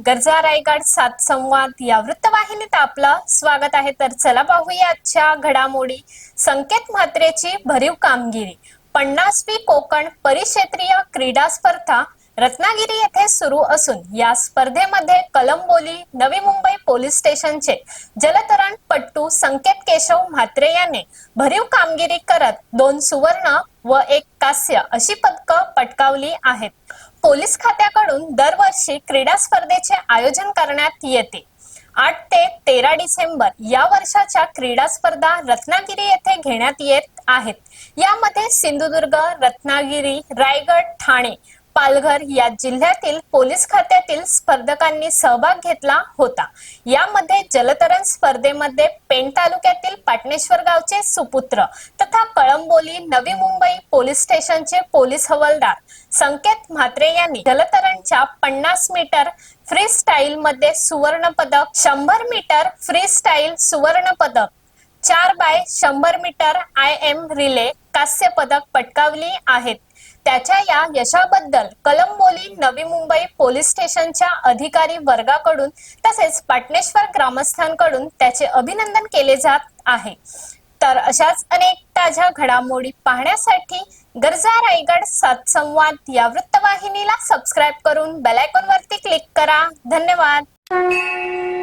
गरजा रायगड सात संवाद या वृत्तवाहिनीत आपलं स्वागत आहे। तर चला पाहूया आजच्या घडामोडी। संकेत म्हात्रेची भरीव कामगिरी। 50वी कोकण परिक्षेत्रीय क्रीडा स्पर्धा रत्नागिरी येथे सुरू असून या स्पर्धेमध्ये कलंबोली नवी मुंबई पोलीस स्टेशनचे जलतरणपटू संकेत केशव म्हात्रे याने भरीव कामगिरी करत 2 सुवर्ण व 1 कांस्य अशी पदकं पटकावली आहेत। पोलीस खात्याकडून दरवर्षी क्रीडा स्पर्धेचे आयोजन करण्यात येते। 8 ते 13 डिसेंबर या वर्षाच्या क्रीडा स्पर्धा रत्नागिरी येथे घेण्यात येत आहेत। यामध्ये सिंधुदुर्ग, रत्नागिरी, रायगड, ठाणे, पालघर या जिल्ह्यातील पोलीस खात्यातील स्पर्धकांनी सहभाग घेतला होता। यामध्ये जलतरण स्पर्धेमध्ये पेण तालुक्यातील पाटणेश्वर गावचे सुपुत्र तथा कळंबोली नवी मुंबई पोलीस स्टेशनचे पोलीस हवालदार संकेत म्हात्रे यांनी जलतरणच्या 50 मीटर फ्री स्टाईल मध्ये सुवर्ण पदक, 100 मीटर फ्री स्टाईल सुवर्ण पदक, 4 बाय 100 मीटर IM रिले कांस्य पदक पटकावली आहेत। त्याच्या या यशाबद्दल कलंबोली नवी मुंबई पोलीस स्टेशनच्या अधिकारी वर्गाकडून तसेच पाटणेश्वर ग्रामस्थांकडून त्याचे अभिनंदन केले जात आहे। तर अशाच अनेक ताज्या घडामोडी पाहण्यासाठी गरजा रायगड सात संवाद या वृत्तवाहिनीला सबस्क्राइब करून बेल आयकॉन वरती क्लिक करा। धन्यवाद।